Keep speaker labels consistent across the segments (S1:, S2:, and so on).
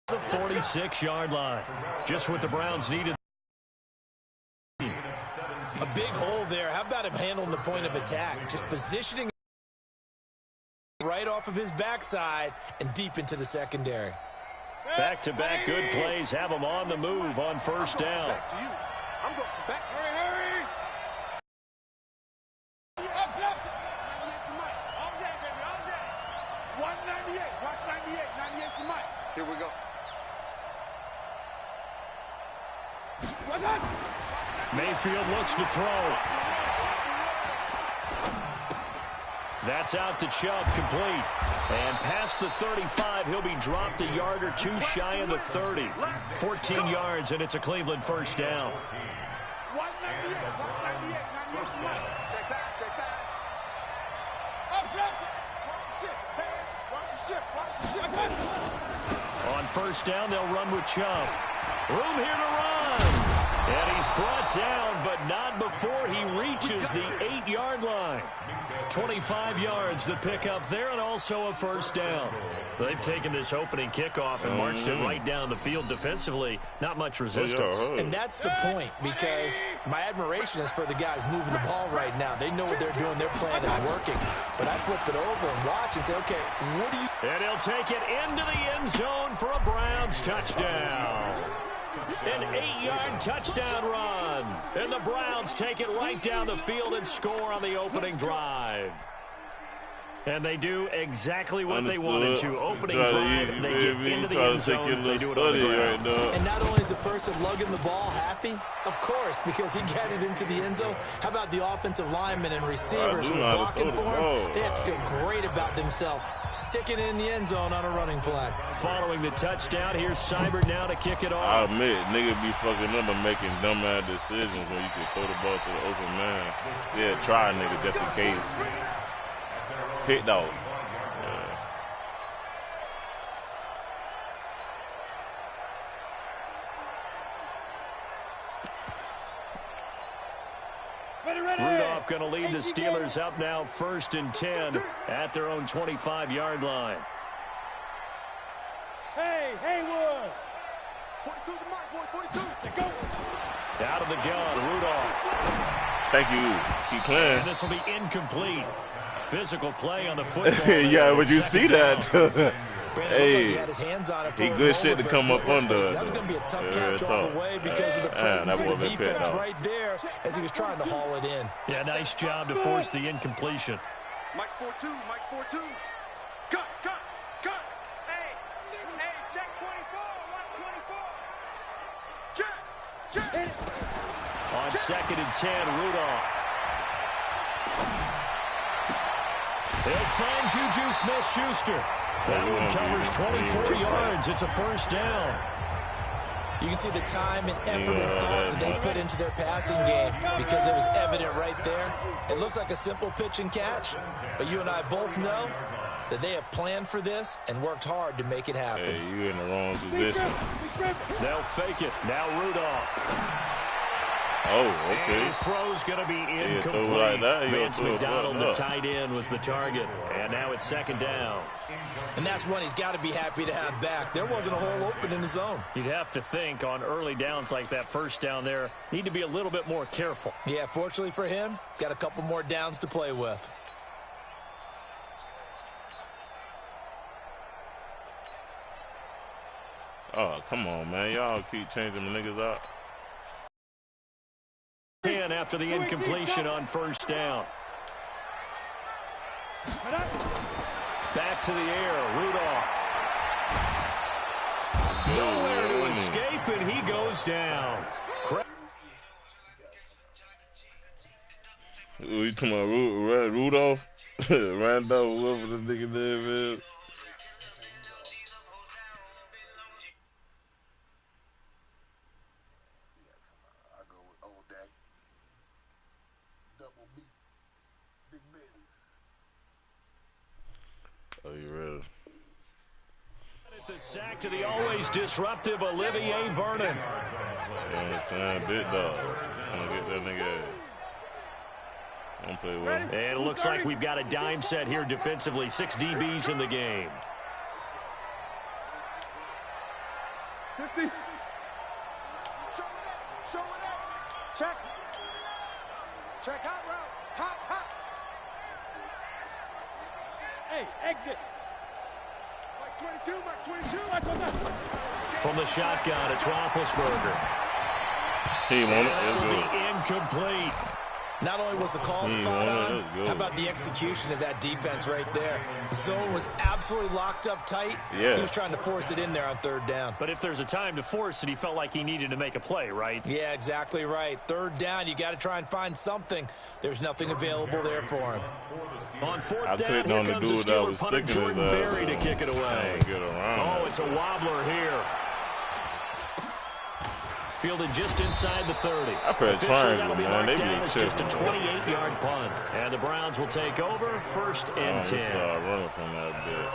S1: The 46-yard line. Just what the Browns needed.
S2: A big hole there. How about him handling the point of attack? Just positioning right off of his backside and deep into the secondary.
S1: Back-to-back good plays have him on the move on first down.
S3: Back to you. I'm going back to you. Hurry. 198. Watch 98. 98 to Mike. Here we go.
S1: Mayfield looks to throw. That's out to Chubb, complete. And past the 35, he'll be dropped a yard or two shy of the 30. 14 yards, and it's a Cleveland first down.
S3: 198. Watch 98. 98 to Mike. Check back. Check back. Watch the ship.
S1: On first down, they'll run with Chubb. Room here to run. And he's brought down, but not before he reaches the 8-yard line. 25 yards the pickup there, and also a first down. They've taken this opening kickoff and marched it right down the field defensively. Not much resistance.
S2: And that's the point, because my admiration is for the guys moving the ball right now. They know what they're doing. Their plan is working. But I flip it over and watch and say, okay, what do you...
S1: And he'll take it into the end zone for a Browns touchdown. An 8-yard touchdown run. And the Browns take it right down the field and score on the opening drive. And they do exactly what they wanted to. Opening drive, they get into the end zone, they do it on the ground.
S2: And not only is the person lugging the ball happy, of course, because he got it into the end zone. How about the offensive linemen and receivers who are blocking for him? They have to feel great about themselves, sticking it in the end zone on a running play.
S1: Following the touchdown, here's Seibert now to kick it off.
S4: I admit, niggas be fucking up and making dumb-ass decisions when you can throw the ball to the open man. Yeah, try, nigga, just in case. Picked out.
S1: Rudolph going to lead the Steelers up now 1st and 10 at their own 25-yard line.
S3: Hey, Haywood. 42 to Mike, boys. 42. Let's go.
S1: Out of the gun, Rudolph.
S4: Thank you. Keep playing.
S1: And this will be incomplete. Physical play on the football.
S4: Yeah, but you see that. Hey,
S2: he had his hands on it
S4: he good shit to come up under.
S2: That was going to be a tough catch all the way because of the presence of the defense right there as he was trying to haul it in.
S1: Yeah, nice job to force the incompletion.
S3: Mike's 4-2. Mike's 4-2. Cut. Hey, check 24. Watch 24. Check.
S1: On 2nd and 10, Rudolph. He'll find Juju Smith-Schuster. That one covers 24 yards. It's a first down.
S2: You can see the time and effort and thought that they put into their passing game because it was evident right there. It looks like a simple pitch and catch, but you and I both know that they have planned for this and worked hard to make it happen.
S4: Hey, you in the wrong position.
S1: They'll fake it. Now Rudolph.
S4: Oh, okay.
S1: His throw's going to be incomplete.
S4: Like
S1: Vance McDonald, the tight end, was the target. And now it's 2nd down.
S2: And that's one he's got to be happy to have back. There wasn't a hole open in the zone.
S1: You'd have to think on early downs like that first down there, need to be a little bit more careful.
S2: Yeah, fortunately for him, got a couple more downs to play with.
S4: Oh, come on, man. Y'all keep changing the niggas out.
S1: After the incompletion on first down. Back to the air, Rudolph. Nowhere to escape, and he goes down.
S4: You talking about Rudolph? Randolph, whoever the nigga name is. Oh, you ready?
S1: The sack to the always disruptive Olivier Vernon.
S4: You know what I'm saying? Big dog. I'm gonna get that nigga. Don't play well.
S1: And it looks like we've got a dime set here defensively. 6 DBs in the game.
S3: 50. Show it up. Show it up. Check. Check hot route. Hot, hot. Hey, exit. Mike 22, Mike 22.
S1: From the shotgun, it's Roethlisberger.
S4: He won it.
S1: It'll
S4: It
S1: be incomplete.
S2: Not only was the call
S4: He
S2: spot
S4: won it.
S2: on,
S4: That's good.
S2: how about the execution of that defense right there? Zone was absolutely locked up tight.
S4: Yeah.
S2: He was trying to force it in there on third down.
S1: But if there's a time to force it, he felt like he needed to make a play, right?
S2: Yeah, exactly right. Third down, you got to try and find something. There's nothing available there for him.
S1: On fourth
S4: I
S1: down,
S4: clicked
S1: here
S4: on the
S1: comes the
S4: dude that
S1: Steeler
S4: was
S1: punter,
S4: sticking
S1: Jordan
S4: his
S1: Berry, to kick it away.
S4: Get around.
S1: Oh, it's a wobbler here. Fielded just inside the 30.
S4: I put a
S1: Officially,
S4: triangle,
S1: that'll be
S4: man.
S1: marked
S4: They be
S1: down as just a
S4: tripping.
S1: 28-yard punt. And the Browns will take over, first and 10.
S4: Just running from that bit.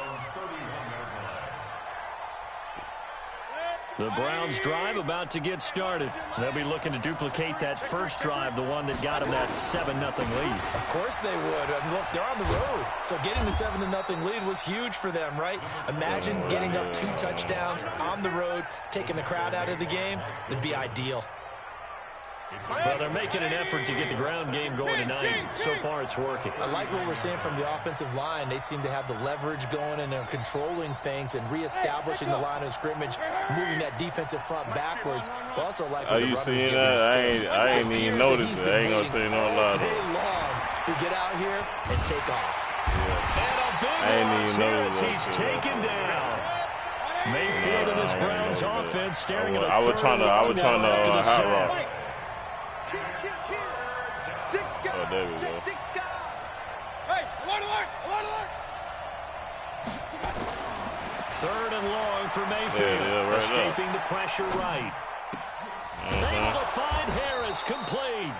S1: The Browns drive about to get started. They'll be looking to duplicate that first drive, the one that got them that 7-0 lead.
S2: Of course they would. I mean, look, they're on the road. So getting the 7-0 lead was huge for them, right? Imagine getting up 2 touchdowns on the road, taking the crowd out of the game. It'd be ideal.
S1: Well, they're making an effort to get the ground game going tonight. So far, it's working.
S2: I like what we're seeing from the offensive line. They seem to have the leverage going, and they're controlling things and reestablishing the line of scrimmage, moving that defensive front backwards. But also like
S4: Are you seeing that? I ain't even noticed it. I ain't gonna say no lie.
S2: Day long to get out here and take off.
S1: And a big
S4: I ain't
S1: loss
S4: even
S1: here as
S4: noticed
S1: he's
S4: that.
S1: taken down. Mayfield and this Browns offense staring at a
S4: I was trying to
S1: after the
S4: hot
S1: sack.
S4: rock. Oh, there we go.
S3: Hey, alert, alert, alert, alert.
S1: Third and long for Mayfield.
S4: Yeah, right
S1: escaping
S4: up.
S1: the pressure right. Able to find Harris, complete.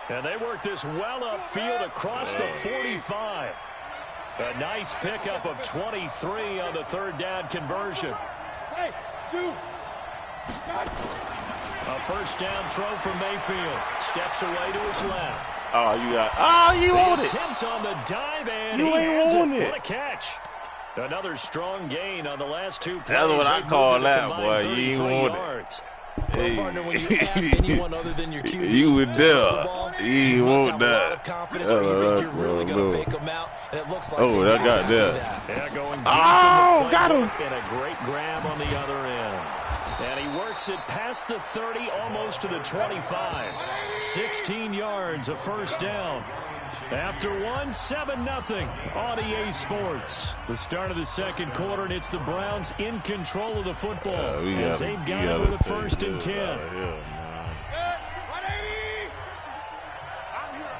S1: And they work this well upfield across the 45. A nice pickup of 23 on the third down conversion.
S3: Hey, 2.
S1: A first down throw from Mayfield. Steps away to his left.
S4: Oh, you got. Oh, you
S1: The
S4: own it.
S1: attempt on the dive, and
S4: You
S1: he
S4: ain't
S1: has
S4: on
S1: it.
S4: it.
S1: What a catch. Another strong gain on the last 2 plays.
S4: That's what I
S1: They
S4: call
S1: moved it a
S4: that,
S1: combined
S4: boy. You ain't
S1: 33
S4: want it.
S1: yards.
S2: Well, partner, when you ask anyone other than your QB
S4: You were
S2: to throw the
S4: there.
S2: ball,
S4: You
S2: must
S4: want
S2: have a lot of
S4: that.
S2: confidence, or you think you're really going to
S4: no.
S2: fake them out, and it looks like
S4: Oh,
S2: they
S4: that
S2: did
S4: got
S2: exactly
S4: that.
S1: Yeah, going deep
S4: Oh,
S1: in the
S4: got him.
S1: playbook, and a great grab on the other end. And he works it past the 30, almost to the 25. 16 yards, a first down. After 7-0 on EA Sports. The start of the second quarter, and it's the Browns in control of the football. As they've got it with a first and 10.
S3: I'm here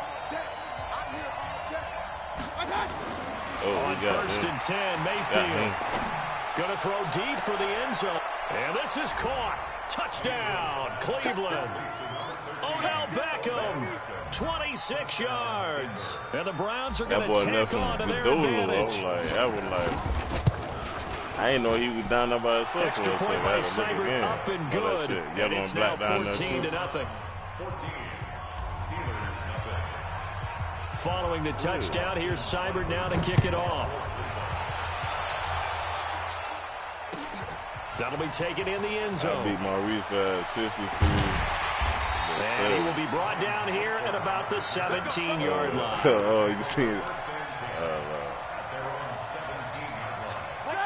S3: all day.
S1: On first and 10, Mayfield. Going to throw deep for the end zone. And this is caught. Touchdown, Cleveland. Odell Beckham, 26 yards. And the Browns are going
S4: That
S1: to
S4: boy
S1: tack
S4: left
S1: on to
S4: him
S1: their
S4: doodle.
S1: advantage.
S4: I didn't know he was down there by himself.
S1: Extra
S4: for a
S1: point
S4: second. I
S1: by
S4: had to look
S1: Seibert,
S4: again.
S1: up and
S4: Oh, that
S1: good.
S4: shit.
S1: And
S4: Yellow
S1: it's
S4: and
S1: now
S4: black down there,
S1: 14-0.
S4: too.
S1: Following the touchdown, here's Seibert now to kick it off. That'll be taken in the end
S4: I
S1: zone.
S4: beat Maurice at 63.
S1: And he will be brought down here at about the 17-yard line.
S4: Oh, you see it.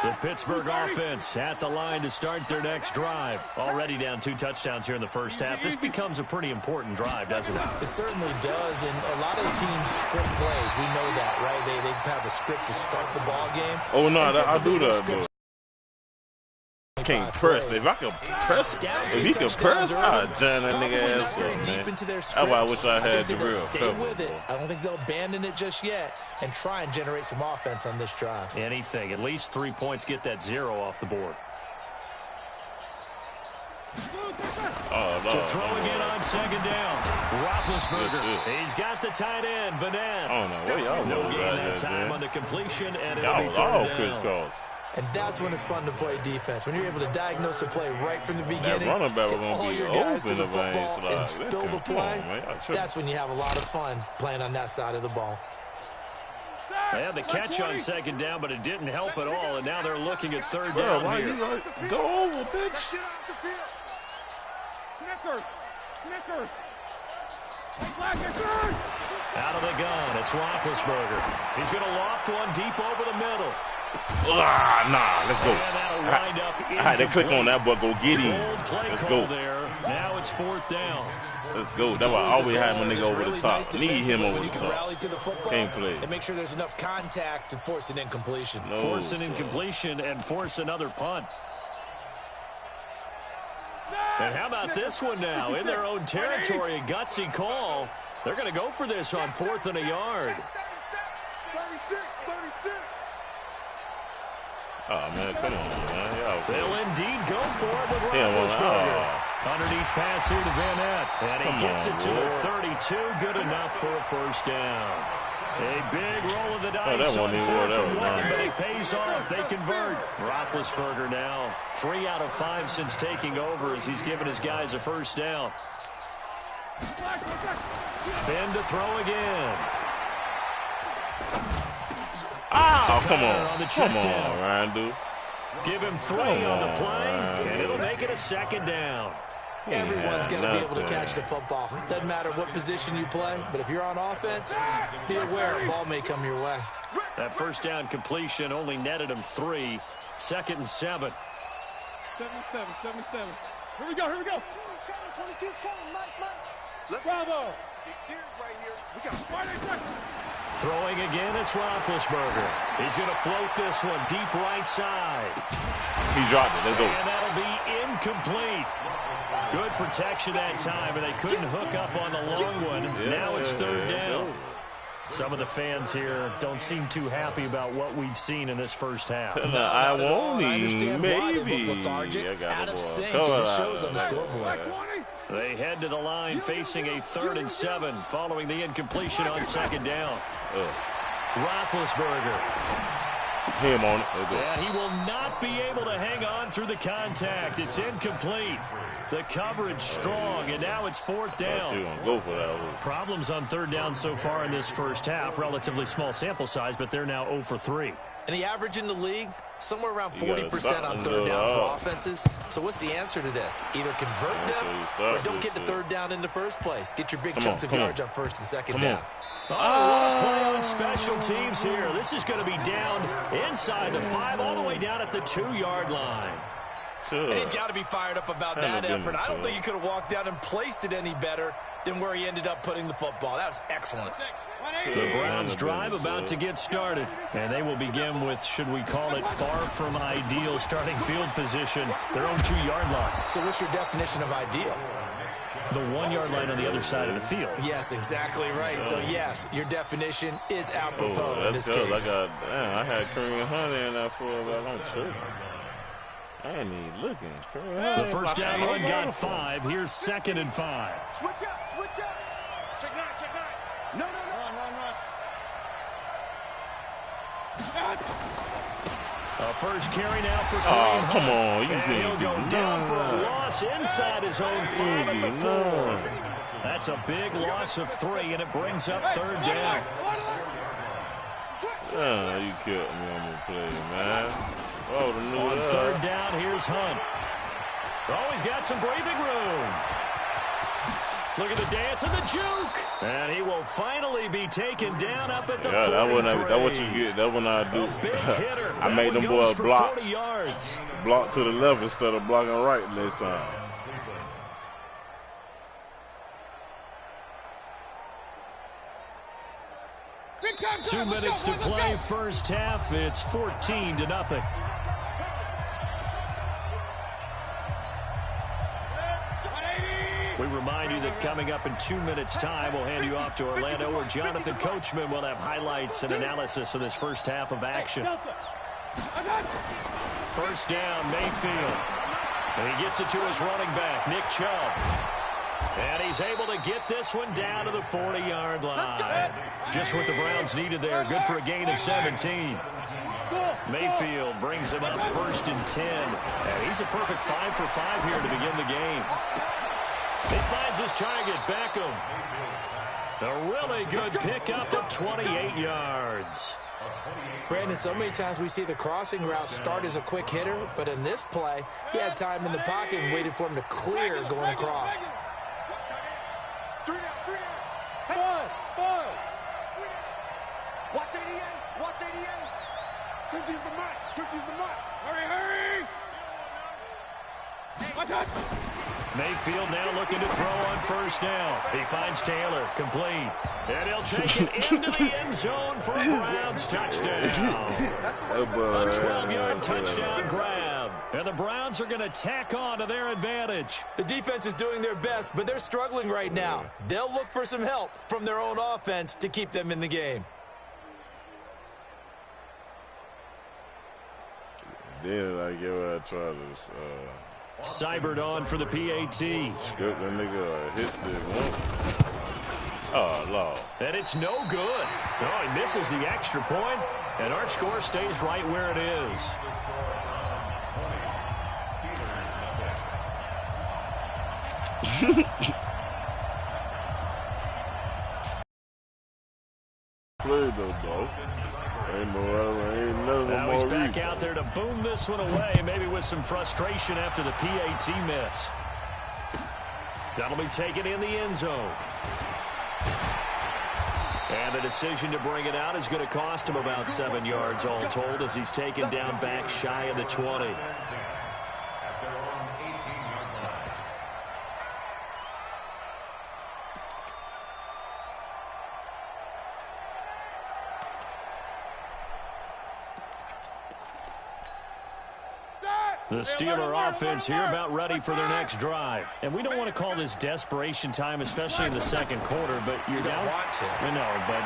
S1: The Pittsburgh offense at the line to start their next drive. Already down 2 touchdowns here in the first half. This becomes a pretty important drive, doesn't it?
S2: It certainly does, and a lot of the teams script plays. We know that, right? They have a script to start the ball game.
S4: Oh, no,
S2: And
S4: I do
S2: typically
S4: that, though. Can't press. If I could press it, if he could press, I'd jam that nigga ass up, man. That's why I wish I had Jarrell
S2: Stay
S4: Pepper.
S2: with it. I don't think they'll abandon it just yet and try and generate some offense on this drive.
S1: Anything. At least 3 points, get that 0 off the board. To throw again on second down. Roethlisberger. He's got the tight end, Vanette.
S4: I don't know where y'all
S1: No
S4: was
S1: gain
S4: at
S1: that
S4: that,
S1: time
S4: man.
S1: on the completion, and it'll
S4: Y'all
S1: be
S4: was
S1: third
S4: all
S1: down.
S4: crisscross.
S2: And that's when it's fun to play defense. When you're able to diagnose a play right from the beginning,
S4: running back was
S2: get
S4: gonna
S2: all
S4: be
S2: your guys to
S4: open
S2: the
S4: if I ain't
S2: football
S4: slide.
S2: and spill the
S4: Come on,
S2: play,
S4: man. Y'all tripping.
S2: that's when you have a lot of fun playing on that side of the ball.
S1: They had the catch on second down, but it didn't help at all, and now they're looking at third down
S4: why
S1: here.
S4: you like, go over, bitch.
S3: Snickers.
S1: Out of the gun, it's Roethlisberger. He's going to loft one deep over the middle.
S4: Nah, let's go.
S1: And that'll wind up
S4: I had to click on that, but go get him.
S1: Bold play
S4: Let's
S1: call
S4: go.
S1: there. Now it's fourth down.
S4: Let's go. That's why I always have my nigga over the top. Need him over the top.
S2: Rally to the football
S4: Can't play.
S2: and make sure there's enough contact to force an incompletion.
S4: No,
S1: Force an incompletion and force another punt. And how about this one now? In their own territory, a gutsy call. They're going to go for this on 4th and a yard.
S3: 36.
S4: Oh, man, come on, man.
S1: They'll indeed go for it with Roethlisberger. Underneath pass here to Van Ness. And he gets it to the 32. Good enough for a first down. A big roll of the dice on 4th and 1, but it pays off. They convert. Roethlisberger now 3 out of 5 since taking over as he's given his guys a first down. Ben to throw again.
S4: Oh, come on, Ryan, dude.
S1: Give him 3 on the play, and it'll make it a second down.
S2: Everyone's got to be able to catch the football. Doesn't matter what position you play, but if you're on offense, be aware a ball may come your way.
S1: That first down completion only netted him 3. 2nd and 7.
S3: 77. Here we go. 22, Bravo. Right here. We got
S1: Throwing again, it's Roethlisberger. He's going to float this one deep right side.
S4: He dropped it. Let's go.
S1: And that'll be incomplete. Good protection that time, and they couldn't hook up on the long one. Now it's third down. Some of the fans here don't seem too happy about what we've seen in this first half.
S4: I won't maybe.
S2: Lethargic,
S4: I got
S2: out
S4: the
S2: of
S4: ball.
S2: sync, and it shows on the scoreboard.
S1: They head to the line facing a 3rd and 7 following the incompletion on second down. Roethlisberger.
S4: Him on it.
S1: Yeah, he will not be able to hang on through the contact. It's incomplete. The coverage strong, and now it's 4th down.
S4: Go for that.
S1: Problems on third down so far in this first half. Relatively small sample size, but they're now 0 for 3.
S2: And the average in the league, somewhere around 40% on third down for offenses. So what's the answer to this? Either convert them or don't get to third down in the first place. Get your big chunks of yards on 1st and 2nd down.
S1: Oh, what a play on special teams here. This is going to be down inside the 5, all the way down at the 2-yard line.
S2: And he's got to be fired up about that effort. I don't think he could have walked down and placed it any better than where he ended up putting the football. That was excellent.
S1: The Browns drive about to get started, and they will begin with, should we call it, far from ideal starting field position, their own 2-yard line.
S2: So what's your definition of ideal?
S1: The 1-yard line on the other side of the field.
S2: Yes, exactly right. So, yes, your definition is apropos in this case.
S4: I had Kareem Hunt in that for I'm tripping. I ain't even looking.
S1: The first down run got 5. Here's 2nd and 5.
S3: Switch up. Check 9. No. Run.
S1: A first carry now for Kareem Hunt.
S4: Come on.
S1: And he'll go down for a loss inside his own 5 at the 4. That's a big loss of 3, and it brings up third down.
S4: You killed me on the play, man.
S1: On third down, here's Hunt. Oh, he's got some breathing room. Look at the dance and the juke. And he will finally be taken down up at the 43.
S4: That's what you get. That's when I do.
S1: Big hitter.
S4: I made them boys block.
S1: 40 yards.
S4: Block to the left instead of blocking right this time.
S1: Two minutes to play first half. It's 14-0. We remind you that coming up in 2 minutes' time, we'll hand you off to Orlando, where Jonathan Coachman will have highlights and analysis of this first half of action. First down, Mayfield. And he gets it to his running back, Nick Chubb. And he's able to get this one down to the 40-yard line. Just what the Browns needed there. Good for a gain of 17. Mayfield brings him up 1st and 10. And he's a perfect 5 for 5 here to begin the game. He finds his target, Beckham. A really good pickup of 28 yards.
S2: Brandon, so many times we see the crossing route start as a quick hitter, but in this play, he had time in the pocket and waited for him to clear going across.
S3: Watch 88. Watch 88. Should use the mic. Should use the mic. Hurry, hurry. Watch out.
S1: Mayfield now looking to throw on first down. He finds Taylor, complete. And he'll take it into the end zone for a Browns touchdown. A 12-yard touchdown grab. And the Browns are going to tack on to their advantage.
S2: The defense is doing their best, but they're struggling right now. They'll look for some help from their own offense to keep them in the game.
S4: Then I give her a try to
S1: Cybert on for the PAT.
S4: script that nigga hits the one. Oh, Lord.
S1: And it's no good. Oh, he misses the extra point, and our score stays right where it is.
S4: Play though, dog. Ain't nothing
S1: Now
S4: more
S1: he's back
S4: reason.
S1: out there to boom this one away, maybe with some frustration after the PAT miss. That'll be taken in the end zone. And the decision to bring it out is going to cost him about 7 yards all told as he's taken down back shy of the 20. The Steeler offense here about ready for their next drive. And we don't want to call this desperation time, especially in the second quarter, but you're down.
S2: Want to.
S1: I know, but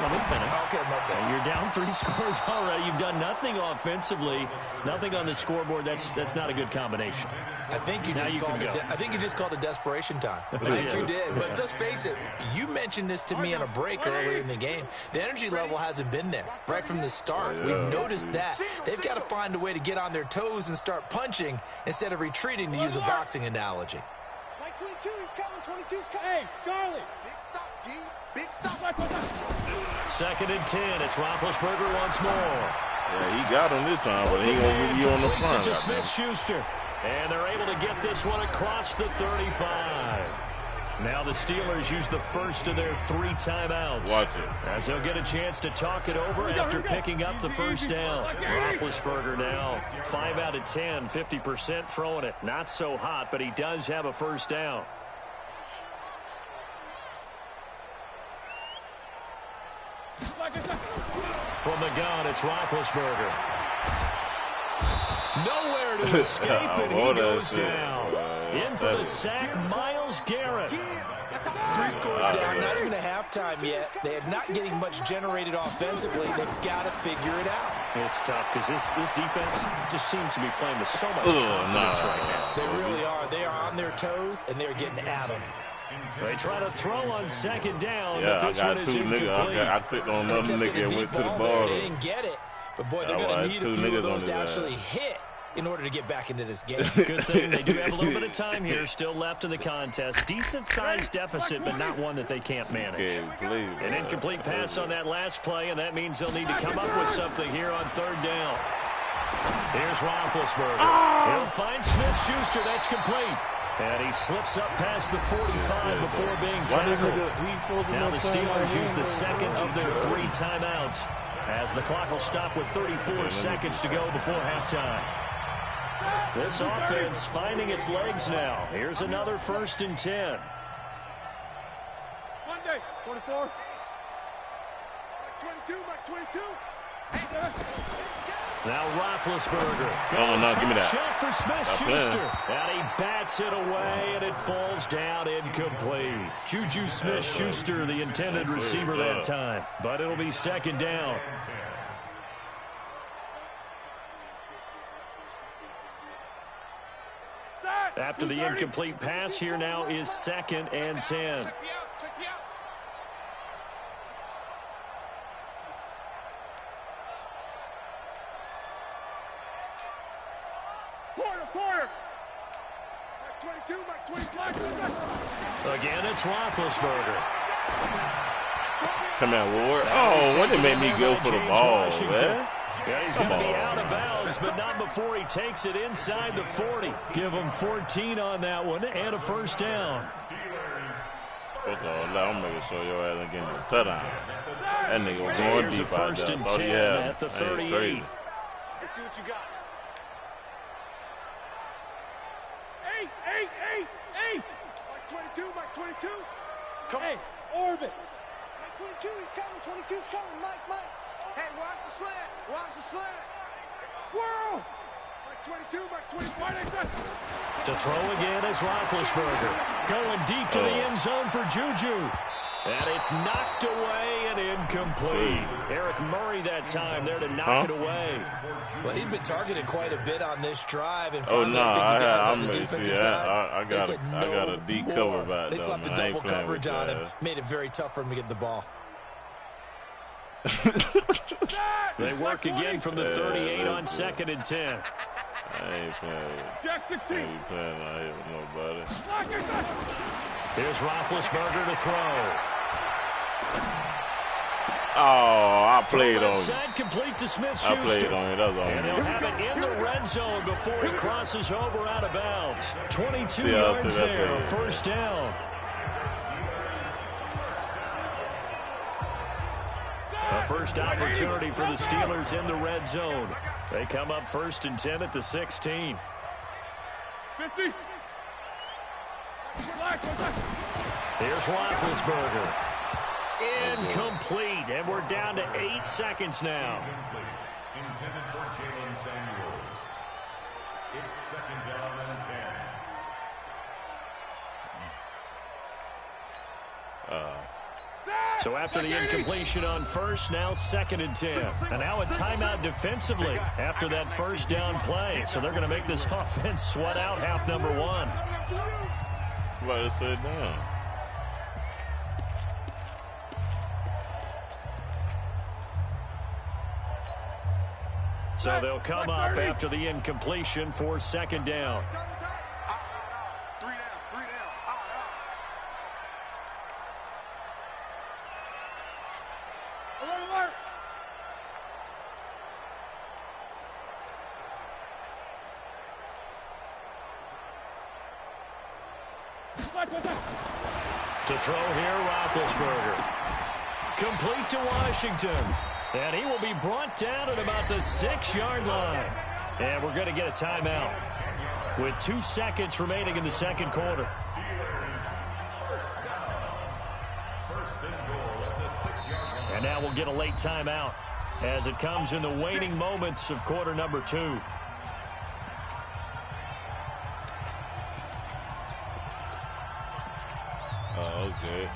S1: let me finish.
S2: Okay.
S1: You're down 3 scores already. You've done nothing offensively, nothing on the scoreboard. That's not a good combination.
S2: I think you just called it desperation time. I think you did. But let's face it, you mentioned this to me on a break earlier in the game. The energy level hasn't been there right from the start. We've noticed that. They've got to find a way to get on their toes and start punching instead of retreating, to use a boxing analogy.
S3: Like 22, he's coming. 22's coming. Hey, Charlie. Big stop, G. Big stop.
S1: Second and 10. It's Roethlisberger once more.
S4: Yeah, he got him this time, but he ain't gonna get you on the
S1: Completes
S4: front.
S1: it to Smith-Schuster. And they're able to get this one across the 35. Now the Steelers use the first of their 3 timeouts.
S4: Watch it.
S1: As they'll get a chance to talk it over after picking up the first down. Roethlisberger now 5 out of 10, 50% throwing it. Not so hot, but he does have a first down. From the gun, it's Roethlisberger. Nowhere to escape, and he goes down. In for the sack, Myles Garrett.
S2: 3 scores down, not even a halftime yet. They are not getting much generated offensively. They've got to figure it out.
S1: It's tough because this defense just seems to be playing with so much confidence right now.
S2: They really are. They are on their toes, and they're getting at them.
S1: They try to throw on second down,
S4: Yeah,
S1: but this one is incomplete.
S4: I clicked on another nigga and went to the
S2: There.
S4: ball.
S2: They didn't get it, but boy, they're going to need a few of those to actually hit in order to get back into this game.
S1: Good thing they do have a little bit of time here still left in the contest. Decent-sized deficit, but not one that they can't manage. An incomplete pass on that last play, and that means they'll need to come up with something here on third down. Here's Roethlisberger. He'll find Smith-Schuster. That's complete. And he slips up past the 45 before being tackled. Now the Steelers use the second of their 3 timeouts as the clock will stop with 34 seconds to go before halftime. This offense finding its legs now. Here's another 1st and 10.
S3: Monday, 24. Mike 22, Mike 22.
S1: Now Roethlisberger.
S4: Oh, no, give me that.
S1: Shot for Smith-Schuster. And he bats it away, and it falls down incomplete. Juju Smith-Schuster, the intended receiver that time. But it'll be second down. After the incomplete pass, here now is 2nd and 10.
S3: Check me out, check me out. Quarter. Mike 22, Mike 25.
S1: Again, it's Roethlisberger.
S4: Come on, Ward. Oh, when they made me go for the ball, man.
S1: Yeah, he's going to be out of bounds, but not before he takes it inside the 40. Give him 14 on that one and a first down.
S4: First of all, I'm making sure your ass ain't getting this touchdown. That nigga was going
S1: Here's a
S4: deep out
S1: first
S4: there.
S1: and
S4: Thought he
S1: 10
S4: had
S1: at the
S4: him. That ain't
S1: 38.
S4: crazy.
S3: Let's see what you got. Eight. Mike 22, Mike 22. Come on. Orbit. Mike 22, he's coming. 22's coming. Mike. Hey, watch the slant. Watch the slant. Squirrel. Mike 22, Mike 22.
S1: To throw again is Roethlisberger. Going deep to the end zone for Juju. And it's knocked away and incomplete. Eric Murray that time there to knock it away.
S2: Well, he'd been targeted quite a bit on this drive. And
S4: Oh, no,
S2: I'm
S4: I got a deep cover back
S2: They
S4: there.
S2: slapped the double coverage on him. Made it very tough for him to get the ball.
S1: They work again from the 38 on 2nd and 10.
S4: I ain't playing out here with nobody.
S1: Here's Roethlisberger to throw.
S4: Oh, I played on it.
S1: Complete to Smith-Schuster.
S4: I played on it. That's all.
S1: And he'll have it in the red zone before he crosses over out of bounds. 22 yards there, first down. A first opportunity for the Steelers in the red zone. They come up 1st and 10 at the 16.
S3: 50.
S1: Here's Roethlisberger. Incomplete, and we're down to 8 seconds now.
S5: Intended for Jalen Samuels. It's 2nd down and 10.
S1: So after the incompletion on first, now 2nd and 10. And now a timeout defensively after that first down play. So they're going to make this offense sweat out half number 1.
S4: About to sit down.
S1: So they'll come up after the incompletion for 2nd down.
S3: Three down. Alert.
S1: To throw here, Roethlisberger. Complete to Washington. And he will be brought down at about the 6-yard line. And we're going to get a timeout with 2 seconds remaining in the second quarter. And now we'll get a late timeout as it comes in the waning moments of quarter number 2.
S4: Okay.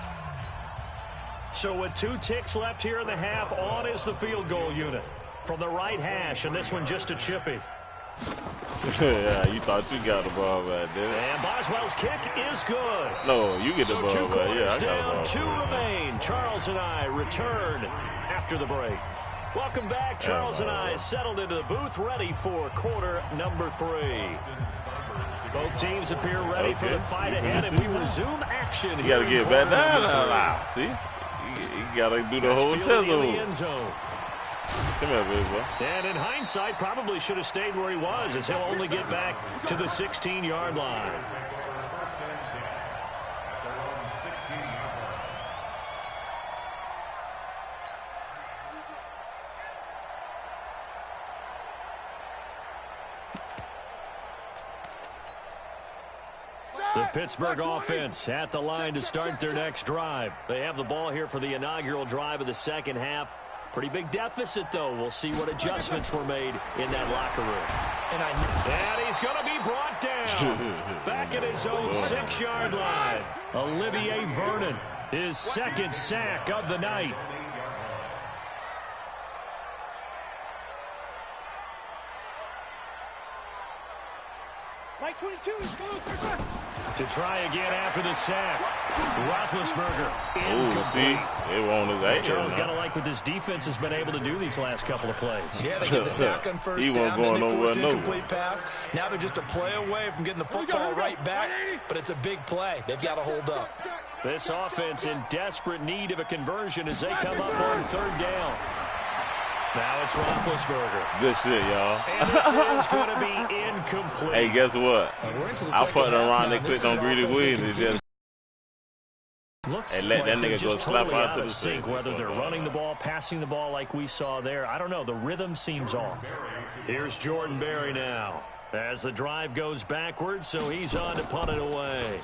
S1: So with 2 ticks left here in the half, on is the field goal unit from the right hash, and this one just a chippy.
S4: Yeah, you thought you got the ball back there.
S1: And Boswell's kick is good.
S4: No, you get the ball
S1: So 2
S4: back. Yeah, I got the
S1: down,
S4: ball
S1: 2
S4: back.
S1: remain. Charles and I return after the break. Welcome back. Charles and I settled into the booth, ready for quarter number 3. Both teams appear ready for the fight ahead, and we resume action.
S4: You got to get back down. See? You got to do the whole
S1: zone.
S4: Come here, big boy.
S1: And in hindsight, probably should have stayed where he was, as he'll only get back to the 16-yard line. The Pittsburgh offense at the line to start their next drive. They have the ball here for the inaugural drive of the second half. Pretty big deficit, though. We'll see what adjustments were made in that locker room. And he's going to be brought down. Back at his own 6-yard line. Olivier Vernon, his second sack of the night.
S3: Mike 22 is going.
S1: To try again after the sack. Roethlisberger
S4: see, it won't his ass.
S1: Charles got to like what this defense has been able to do these last couple of plays.
S2: Yeah, they get the sack on first down, then they force an incomplete pass. Now they're just a play away from getting the football right back, but it's a big play. They've got to hold up.
S1: This offense in desperate need of a conversion as they come up on third down. Now it's Roethlisberger.
S4: Good shit, y'all.
S1: And this is going to be incomplete.
S4: Hey, guess what?
S2: I
S4: fucked around and clicked on Greedy Williams and just
S1: Looks
S4: let
S1: like
S4: that nigga go slap
S1: totally
S4: out to
S1: of
S4: the
S1: sync, whether they're running the ball, passing the ball like we saw there. I don't know. The rhythm seems off. Here's Jordan Berry now as the drive goes backwards, so he's on to punt it away.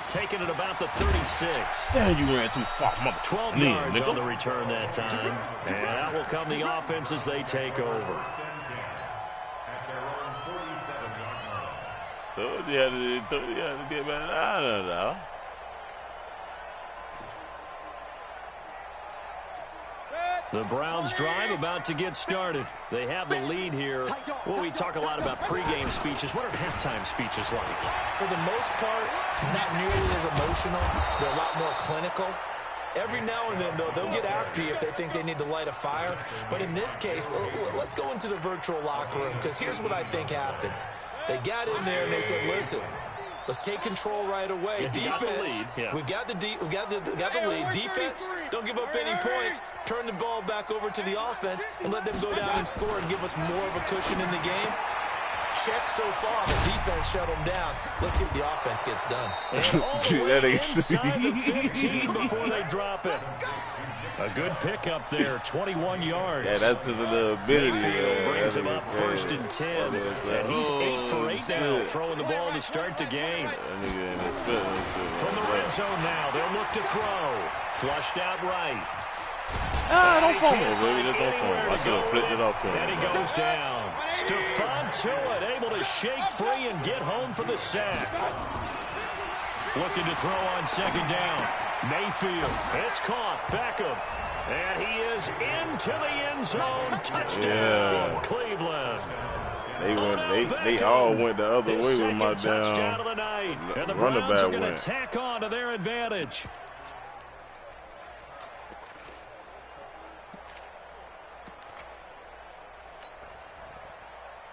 S1: Taking it about the 36.
S4: Damn, you ran too far, mother.
S1: 12 yards on the return that time. And out will come the offense as they take over.
S4: Told you had to get back out of there.
S1: The Browns drive about to get started. They have the lead here. Well, we talk a lot about pregame speeches. What are halftime speeches like?
S2: For the most part, not nearly as emotional. They're a lot more clinical. Every now and then, though, they'll get after you if they think they need to light a fire. But in this case, let's go into the virtual locker room, because here's what I think happened. They got in there and they said, listen, let's take control right away. Defense, we've got the lead. Defense, don't give up any points. Turn the ball back over to the offense and let them go down and score and give us more of a cushion in the game. Check so far. The defense shut them down. Let's see if the offense gets done.
S1: And all the way inside the 15 before they drop it. A good pickup there, 21 yards.
S4: Yeah, that's his ability.
S1: Brings him up first and 10. And he's 8 for 8 now, throwing the ball to start the game. From the red zone now, they'll look to throw. Flushed out right.
S4: Don't fumble, baby. Don't fumble. I should have flipped it off to him.
S1: And he goes down. Stephon Tuitt able to shake free and get home for the sack. Looking to throw on second down. Mayfield. It's caught. Beckham. And he is into the end zone. Touchdown, Cleveland.
S4: They all went the other way with my
S1: touchdown of the night. And the Browns are going to tack on to their advantage.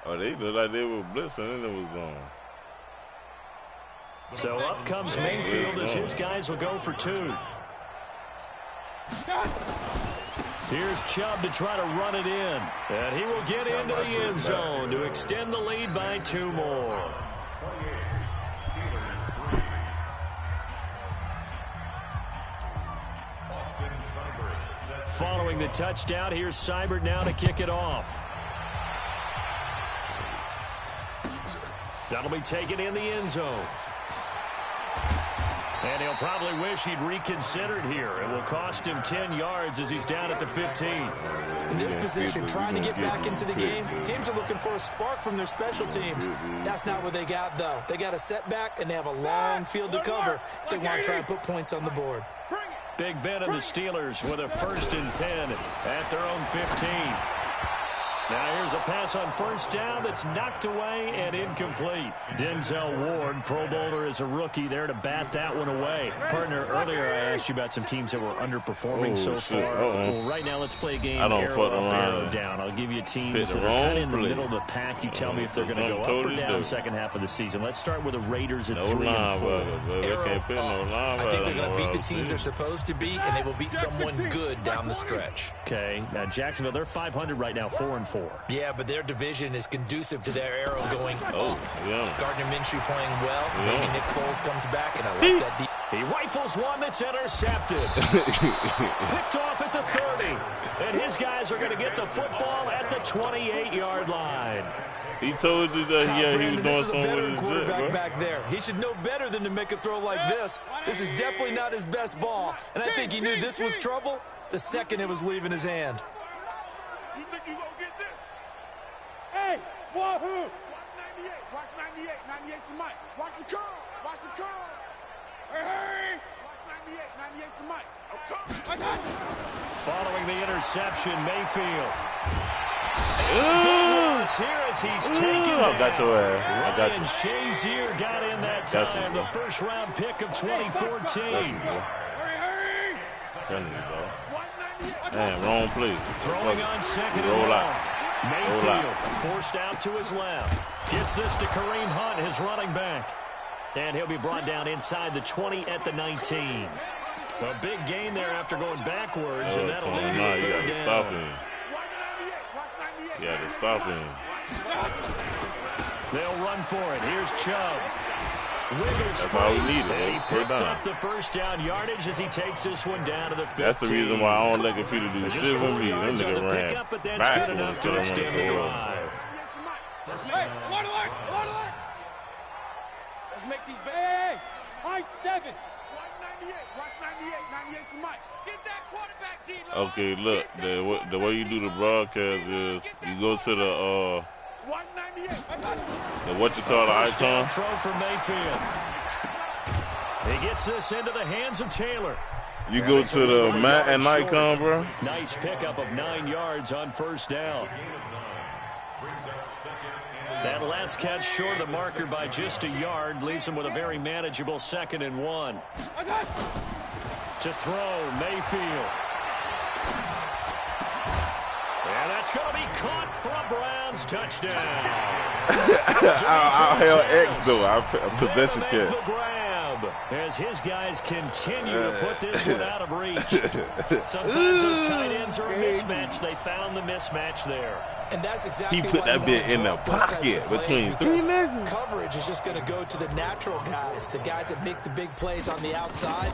S4: Oh, they looked like they were blitzing and it was on.
S1: So up comes Mayfield as his guys will go for 2. Here's Chubb to try to run it in. And he will get into the end zone to extend the lead by 2 more. Following the touchdown, here's Seibert now to kick it off. That'll be taken in the end zone. And he'll probably wish he'd reconsidered here. It will cost him 10 yards as he's down at the 15.
S2: In this position, trying to get back into the game, teams are looking for a spark from their special teams. That's not what they got, though. They got a setback, and they have a long field to cover if they want to try and put points on the board.
S1: Big Ben and the Steelers with a 1st and 10 at their own 15. Now here's a pass on first down that's knocked away and incomplete. Denzel Ward, Pro Bowler as a rookie, there to bat that one away. Partner, earlier I asked you about some teams that were underperforming so far. Well, right now let's play a game arrow up, arrow down. I'll give you teams that are kind of in the middle of the pack. You tell me if they're going to go up or down second half of the season. Let's start with the Raiders at 3 and 4.
S2: I think they're going to beat the teams they're supposed to beat, and they will beat someone good down the stretch.
S1: Okay, now Jacksonville, they're 500 right now, 4 and 4.
S2: Yeah, but their division is conducive to their arrow going up. Gardner Minshew playing well. Maybe Nick Foles comes back, and I like that.
S1: He rifles one that's intercepted. Picked off at the 30. And his guys are going to get the football at the 28-yard line.
S4: He told you that he was doing something with his
S2: quarterback back there. He should know better than to make a throw like this. This is definitely not his best ball. And I think he knew this was trouble the second it was leaving his hand.
S3: You think you gonna get this? Hey, wahoo! Watch 98. 98's the mic. Watch the curl. Watch the curl. Hey! Watch 98. 98's the mic. I got it.
S1: Following the interception, Mayfield. he's taken
S4: I got your ass. I got
S1: Ryan
S4: you.
S1: Shazier got in that time, the first-round pick of 2014.
S4: Telling you, bro. Man, wrong play.
S1: Throwing on second and
S4: Roll
S1: long.
S4: out.
S1: Mayfield forced out to his left. Gets this to Kareem Hunt, his running back. And he'll be brought down inside the 20 at the 19. A big gain there after going backwards, and that'll lead to a third down.
S4: Stop him. You got to stop him.
S1: They'll run for it. Here's Chubb. Wiggles
S4: That's all we
S1: free,
S4: needed.
S1: and he
S4: First
S1: picks
S4: down.
S1: up the first down yardage as he takes this one down to the 15.
S4: That's the reason why I don't let Peter do
S1: Just
S4: shit
S1: 4
S4: with me. Them
S1: yards on
S4: niggas
S1: the
S4: ran
S1: pickup, but that's good enough to extend the drive.
S3: Let's make these big. High 7. Watch 98. Watch 98. 98's the mic. Get that quarterback, D-Lo.
S4: Okay, look, the way you do the broadcast is you go to the what you call the
S1: First down
S4: icon.
S1: throw for Mayfield. He gets this into the hands of Taylor.
S4: You go to the Matt and icon, bro.
S1: Nice pickup of 9 yards on first down. That last catch short of the marker by just a yard leaves him with a very manageable 2nd and 1. To throw, Mayfield. And that's going to be caught for a Browns touchdown.
S4: I held X though. I possession
S1: Never makes
S4: catch.
S1: the grab as his guys continue to put this one out of reach. Sometimes those tight ends are a mismatch. They found the mismatch there.
S2: And that's exactly
S4: He put
S2: why
S4: that
S2: you
S4: bit
S2: wanna
S4: in the
S2: drop those types of
S4: pocket
S2: plays,
S4: between
S2: because
S4: 3 niggas.
S2: coverage is just going to go to the natural guys, the guys that make the big plays on the outside.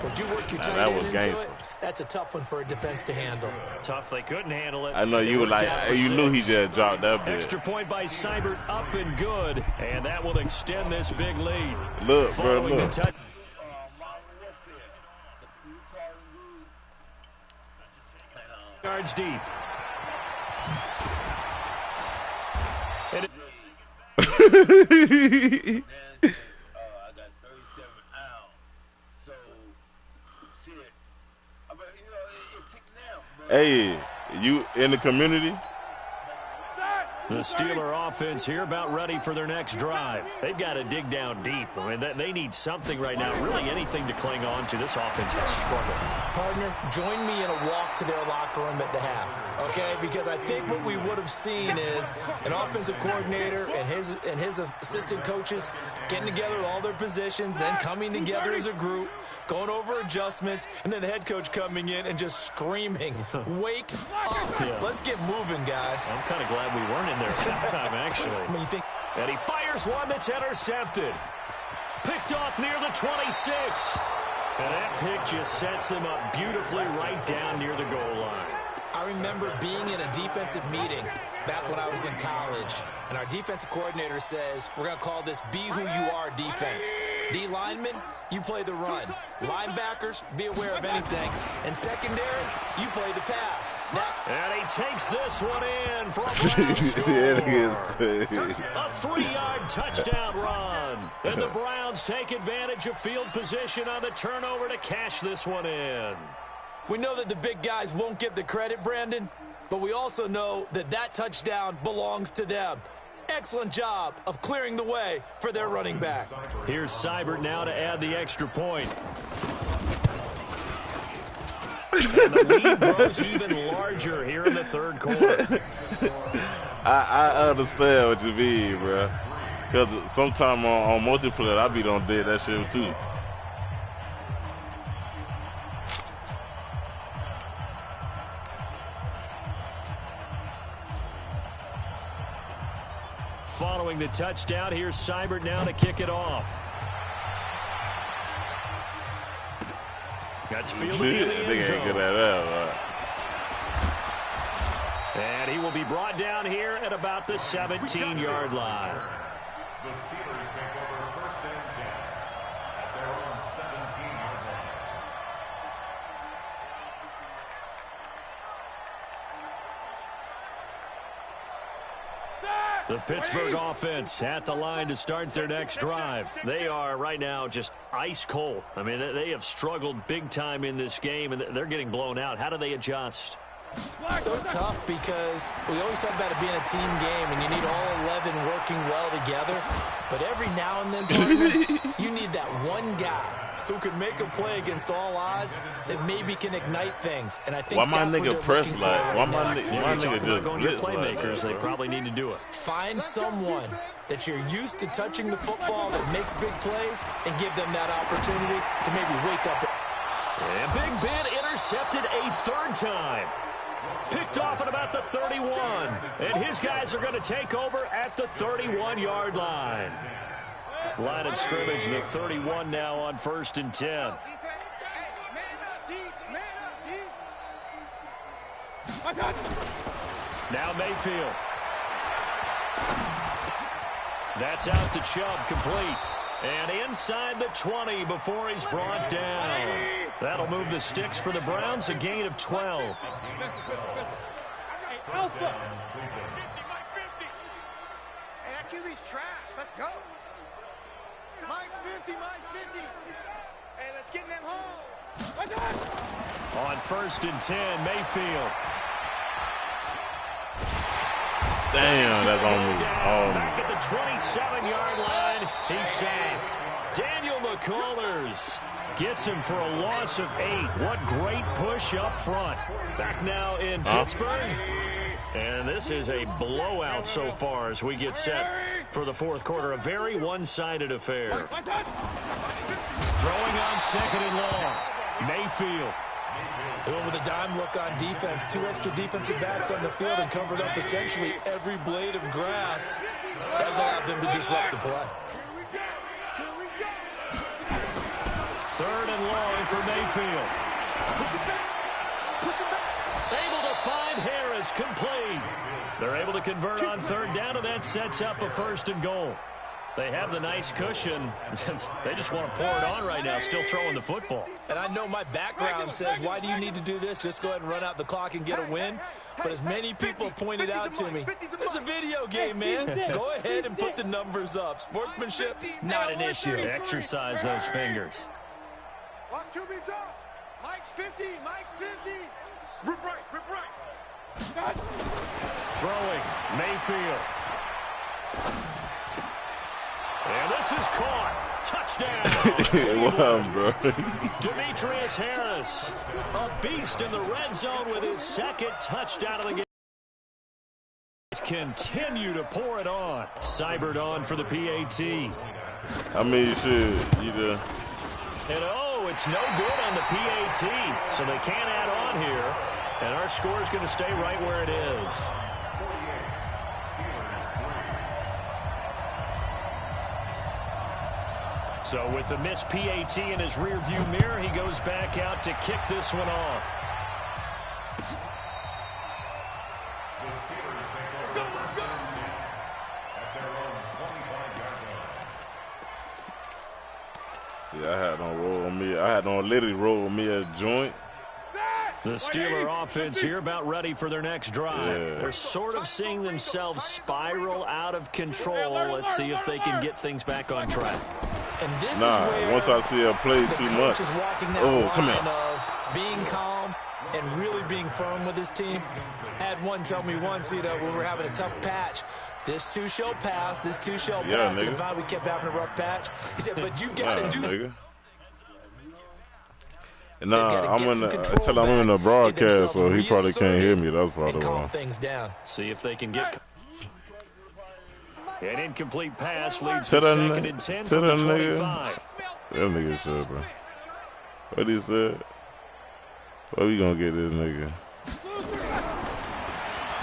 S2: Would you work your tight
S4: that
S2: end
S4: was
S2: into
S4: gangster.
S2: it? That's a tough one for a defense to handle.
S1: Tough, they couldn't handle it.
S4: I know you were like, you knew he just dropped that bit.
S1: Extra point by Seibert, up and good, and that will extend this big lead.
S4: Look, bro,
S1: Following the
S4: look.
S1: touch. Yards deep. And it-
S6: I got 37 ounce. So, shit. I mean, it's ticking out, bro.
S4: Hey, you in the community?
S1: The Steeler offense here about ready for their next drive. They've got to dig down deep. I mean, they need something right now, really anything to cling on to. This offense has struggled.
S2: Partner, join me in a walk to their locker room at the half, okay? Because I think what we would have seen is an offensive coordinator and his assistant coaches getting together with all their positions, then coming together as a group, going over adjustments, and then the head coach coming in and just screaming, "Wake up!
S1: Yeah.
S2: Let's get moving, guys."
S1: I'm kind of glad we weren't in there at halftime, actually.
S2: I mean, you think
S1: And he fires one that's intercepted. Picked off near the 26. And that pick just sets him up beautifully right down near the goal line.
S2: I remember being in a defensive meeting back when I was in college, and our defensive coordinator says, we're going to call this Be Who You Are defense. D linemen, you play the run. Linebackers, be aware of anything. And secondary, you play the pass. Now,
S1: And he takes this one in for a Browns score. A 3-yard touchdown run. And the Browns take advantage of field position on the turnover to cash this one in.
S2: we know that the big guys won't get the credit, Brandon, but we also know that that touchdown belongs to them. Excellent job of clearing the way for their running back.
S1: Here's Seibert now to add the extra point. And the lead grows even larger here in the third quarter.
S4: I understand what you mean, bro. Because sometimes on multiplayer, I be done did that shit too.
S1: Following the touchdown, here's Seibert now to kick it off. That's fielded in the end
S4: Nigga
S1: zone.
S4: ain't good at that,
S1: And he will be brought down here at about the 17-yard line.
S5: The Steelers take over first and 10 at their own 17-yard line.
S1: The Pittsburgh offense at the line to start their next drive. They are right now just ice cold. I mean, they have struggled big time in this game, and they're getting blown out. How do they adjust?
S2: So tough because we always talk about it being a team game and you need all 11 working well together. But every now and then, partner, you need that one guy who can make a play against all odds that maybe can ignite things. And I think
S4: why my
S2: that's what
S4: nigga
S2: they're
S4: press
S2: looking
S4: like?
S2: for
S4: Why
S2: right
S4: my
S2: now.
S4: nigga just
S1: going to
S4: blitz
S1: playmakers,
S4: like
S1: they probably need to do it.
S2: Find someone that you're used to touching the football that makes big plays and give them that opportunity to maybe wake up.
S1: And Big Ben intercepted a third time. Picked off at about the 31. And his guys are going to take over at the 31-yard line. Line of scrimmage, the 31 now on 1st and 10. Now Mayfield. That's out to Chubb, complete. And inside the 20 before he's brought down. That'll move the sticks for the Browns, a gain of 12.
S3: Alpha. Hey, that QB's trash. Let's go. Mike's 50, Mike's 50. Hey, let's get in them holes.
S1: On 1st and 10, Mayfield.
S4: damn, that's on me.
S1: Back at the 27-yard line, he's sacked. Daniel McCullers gets him for a loss of 8. What great push up front. Back now in Pittsburgh. And this is a blowout so far as we get set for the fourth quarter. A very one-sided affair. Throwing on 2nd and long. Mayfield.
S2: Doing with a dime look on defense. 2 extra defensive backs on the field and covered up essentially every blade of grass. That allowed them to disrupt the play.
S1: 3rd and long for Mayfield. Able to find Harris, complete. They're able to convert on 3rd down, and that sets up a 1st and goal. They have the nice cushion. They just want to pour it on right now, still throwing the football.
S2: And I know my background says, why do you need to do this? Just go ahead and run out the clock and get a win. But as many people pointed out to me, this is a video game, man. Go ahead and put the numbers up. Sportsmanship, not an issue.
S1: Exercise those fingers.
S3: Watch QB's up. Mike's 50, Mike's 50. Rip right.
S1: Throwing, Mayfield. And this is caught. Touchdown.
S4: What up, bro?
S1: Demetrius Harris, a beast in the red zone with his 2nd touchdown of the game. Continue to pour it on. Cybert on for the PAT.
S4: I mean, shit, either.
S1: And it's no good on the PAT, so they can't add on here. And our score is going to stay right where it is. So with the missed PAT in his rearview mirror, he goes back out to kick this one off.
S4: See, I had on roll on me. I had on literally roll on me a joint.
S1: The Steeler offense here about ready for their next drive.
S4: Yeah.
S1: They're sort of seeing themselves spiral out of control. Let's see if they can get things back on track.
S2: And this is where
S4: once I see her play too much.
S2: Is walking that
S4: Come
S2: line
S4: here.
S2: of being calm and really being firm with his team. Had one tell me once, when we're having a tough patch, this too shall pass, this too shall pass.
S4: Nigga.
S2: And if we kept having a rough patch, he said, but you got to do something.
S4: Nah, I'm in the broadcast, so he probably can't hear me. That's probably why.
S2: Things down.
S1: See if they can get an incomplete pass leads
S4: To
S1: to
S4: that
S1: 2nd and 10 from the 25.
S4: That nigga said, bro. What he said? Where we gonna get this nigga?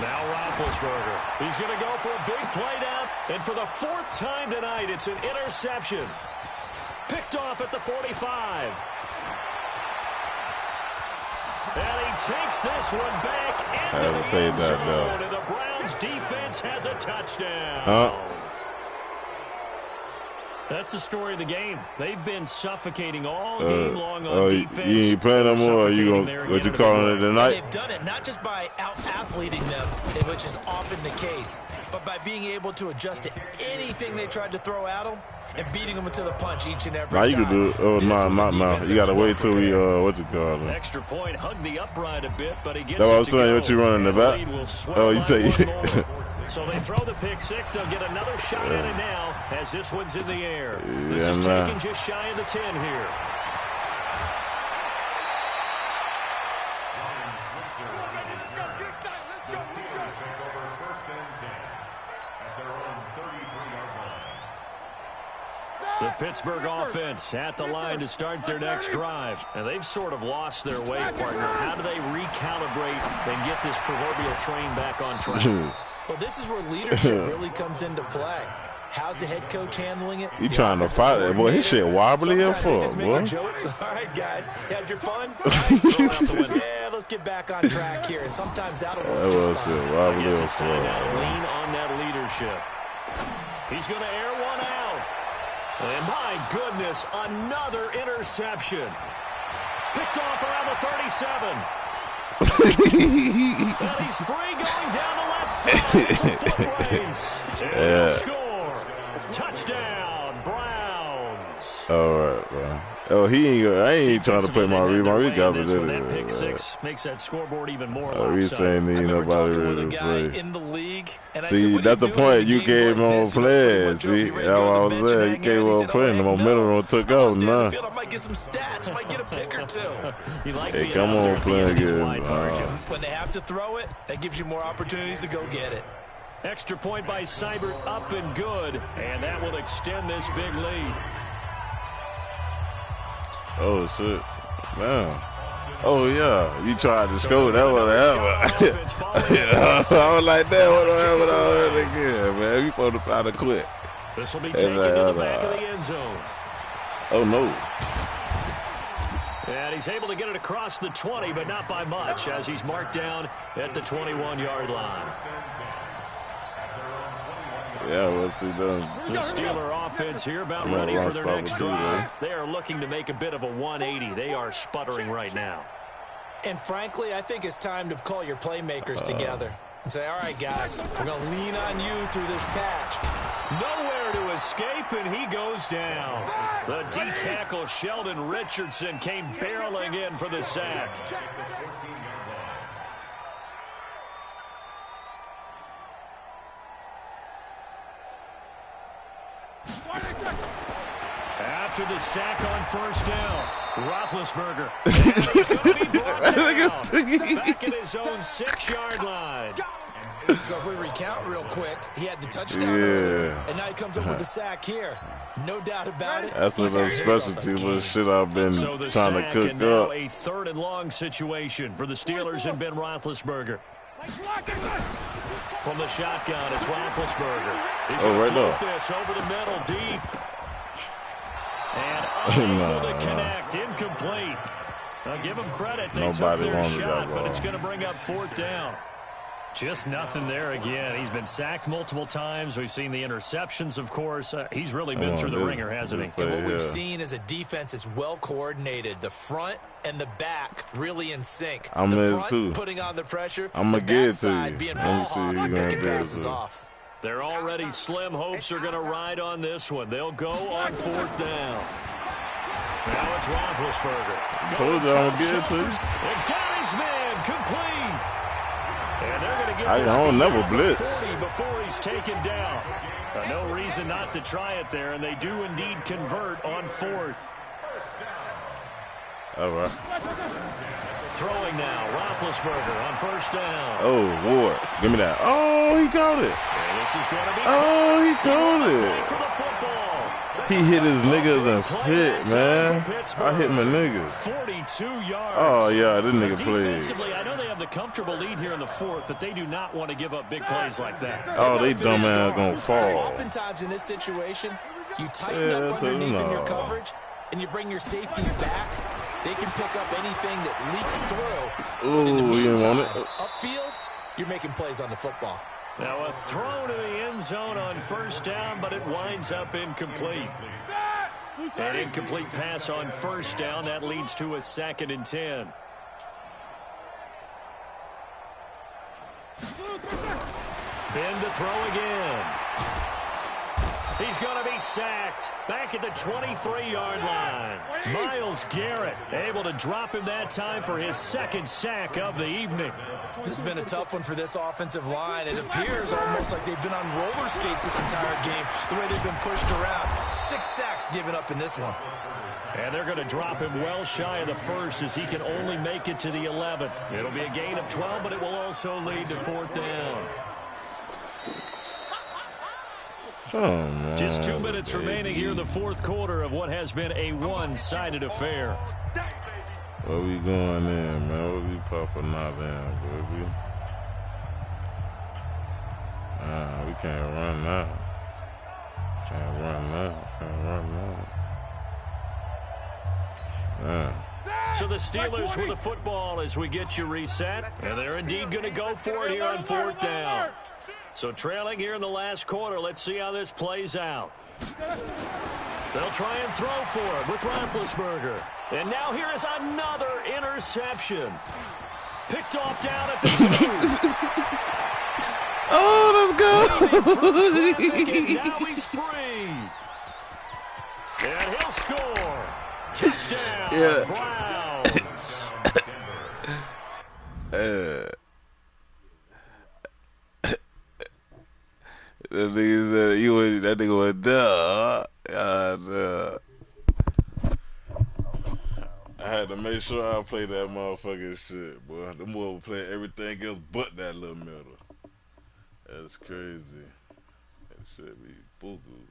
S1: Now Roethlisberger. He's going to go for a big play down, and for the 4th time tonight, it's an interception. Picked off at the 45. And he takes this one back into the end zone, and the Browns defense has a touchdown. That's the story of the game. They've been suffocating all game long on defense.
S4: You ain't playing no more, or you gonna, what you calling it tonight?
S2: And they've done it not just by out-athleting them, which is often the case, but by being able to adjust to anything they tried to throw at them and beating them into the punch each and every
S4: Nah, you
S2: time.
S4: can do it. Oh, nah. You got to wait till we, what's it called?
S1: Extra point, hug the upright a bit, but he gets
S4: That's what I
S1: it
S4: was
S1: to
S4: saying,
S1: go.
S4: what you running the back? Oh, you take it.
S1: So they throw the pick six. They'll get another shot at it now as this one's in the air.
S4: Yeah,
S1: This is taken just shy of the 10 here. The Pittsburgh offense at the line to start their next drive. And they've sort of lost their way, partner. How do they recalibrate and get this proverbial train back on track?
S2: Well, this is where leadership really comes into play. How's the head coach handling it?
S4: You trying to fight it? Boy, his shit wobbly up for, boy.
S2: All right, guys. Had your fun? All right, throw it out the window. Yeah, let's get back on track here. And sometimes that'll work just fine.
S1: I guess it's time now to lean on that leadership. He's going to air one out. And my goodness, another interception. Picked off around the 37. And he's free going down the left side. It's a foot race. And score. Touchdown, Browns.
S4: All right, bro. Oh, I ain't trying to play my read. My read got
S1: that pick six makes that scoreboard even more
S4: Reed saying need nobody really to play.
S2: In the league, and
S4: see, that's the point. You gave him on playing. See, that's what I was there. You gave on playing. The momentum took off. Nah.
S2: I might get some stats. Might get a pick or two.
S4: Hey, come on, play again.
S2: When they have to throw it, that gives you more opportunities to go get it.
S1: Extra point by Seibert, up and good, and that will extend this big lead.
S4: Oh, shit. Damn. Oh, yeah. You tried to score. That would I was like, that would have happened already again, man. You supposed to try to quit.
S1: This will be taken to the back of the end zone.
S4: Oh, no.
S1: And he's able to get it across the 20, but not by much, as he's marked down at the 21-yard line.
S4: Yeah, what's he done?
S1: The Steeler offense here about ready for their next drive. They are looking to make a bit of a 180. They are sputtering right now.
S2: And frankly, I think it's time to call your playmakers together and say, all right, guys, we're going to lean on you through this patch.
S1: Nowhere to escape, and he goes down. The D-tackle Sheldon Richardson came barreling in for the sack. After the sack on first down, Roethlisberger. He's going to be brought down back at his own 6-yard line.
S2: So if we recount real quick, he had the touchdown earlier, and now he comes up with the sack here. No doubt about it.
S4: That's another specialty for the shit I've been trying to cook
S1: and now a 3rd and long situation for the Steelers and Ben Roethlisberger. From the shotgun, it's Roethlisberger. He's going to flip this over the middle, deep. And unable to connect, incomplete. I'll give them credit. They took their shot, but it's going to bring up 4th down. Just nothing there again. He's been sacked multiple times. We've seen the interceptions, of course. He's really been through the ringer, hasn't he?
S2: And what we've seen is a defense that's well coordinated. The front and the back really in sync.
S4: I'm
S2: the front
S4: too.
S2: Putting on the pressure.
S4: I'm going to get it to you.
S2: Being ball hawks and picking passes off.
S1: They're already slim hopes are going to ride on this one. They'll go on 4th down. Now it's Roethlisberger.
S4: Told you I'm going to get it to you.
S1: And got his man complete. And they're going to get
S4: I don't never blitz.
S1: 40 before he's taken down. No reason not to try it there, and they do indeed convert on 4th.
S4: All right.
S1: Throwing now, Roethlisberger on 1st down.
S4: Oh, Ward. Give me that. Oh, he caught it.
S1: And this is going to be
S4: he caught it.
S1: for the football.
S4: He hit his niggas and hit, man. I hit my niggas.
S1: 42 yards.
S4: Oh, yeah, this nigga played.
S1: Defensively, I know they have the comfortable lead here in the 4th, but they do not want to give up big plays like that.
S4: Oh, they dumb ass gonna fall.
S2: So oftentimes in this situation, you tighten up underneath in your coverage, and you bring your safeties back. They can pick up anything that leaks through.
S4: Ooh, you didn't want it.
S2: Upfield, you're making plays on the football.
S1: Now a throw to the end zone on 1st down, but it winds up incomplete. An incomplete pass on 1st down. That leads to a 2nd and 10. Ben to throw again. He's going to be sacked back at the 23-yard line. Myles Garrett able to drop him that time for his second sack of the evening.
S2: This has been a tough one for this offensive line. It appears almost like they've been on roller skates this entire game, the way they've been pushed around. 6 sacks given up in this one.
S1: And they're going to drop him well shy of the first as he can only make it to the 11. It'll be a gain of 12, but it will also lead to 4th down.
S4: Oh, man.
S1: Just 2 minutes remaining here in the 4th quarter of what has been a one-sided affair.
S4: Where we going in, man? Where we popping out in, baby? We can't run now. Can't run now. Can't run now.
S1: So the Steelers with the football as we get you reset. And they're indeed going to go for it here on 4th down. So trailing here in the last quarter, let's see how this plays out. They'll try and throw for it with Roethlisberger. And now here is another interception. Picked off down at the 2.
S4: Oh, let's go.
S1: And now he's free. And he'll score. Touchdown,
S4: Yeah.
S1: Browns.
S4: That nigga was dumb. I had to make sure I play that motherfucking shit, boy. Them boy were playing everything else but that little middle. That's crazy. That shit be boo-goo.